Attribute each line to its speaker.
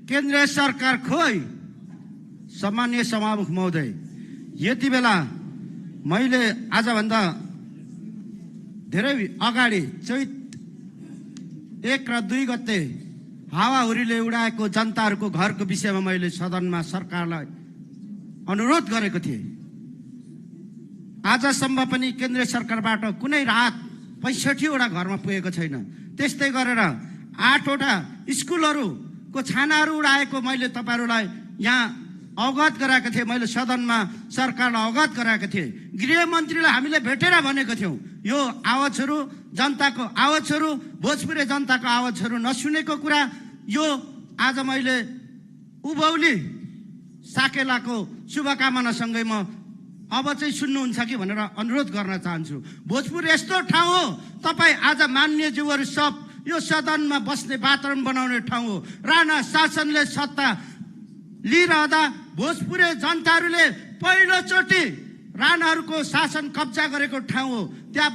Speaker 1: केन्द्रीय सरकार खोइ। सम्माननीय सभामुख महोदय, यति बेला मैले आजभन्दा धेरै अगाडि चैत 1 र 2 गते हावाहुरीले उडाएको जनताहरूको घरको विषयमा मैले सदनमा सरकारलाई अनुरोध गरेको थिएँ। आजसम्म पनि केन्द्रीय सरकारबाट कुनै राहत 65 वटा घरमा पुगेको छैन। त्यस्तै गरेर 8 वटा स्कुलहरूको छानाहरू उडाएको मैले तपाईहरुलाई यहाँ अवगत गराएको थिएँ। मैले सदनमा सरकारलाई अवगत गराएको थिएँ। गृहमन्त्रीलाई हामीले भेटेर भनेको थियौँ, यो आवाजहरू जनताको आवाजहरू, भोजपुरे जनताको आवाजहरू नसुनेको कुरा यो आज मैले उभौली साकेलाको शुभकामनासँगै म अब चाहिँ सुन्नुहुन्छ कि भनेर अनुरोध गर्न चाहन्छु। भोजपुर यस्तो ठाउँ हो, तपाईँ आज मान्यज्यूहरू सब यो सदनमा बस्ने वातावरण बनाउने ठाउँ हो। राणा शासनले सत्ता लिइरहँदा भोजपुरे जनताहरूले पहिलोचोटि राणाहरूको शासन कब्जा गरेको ठाउँ हो। त्यहाँ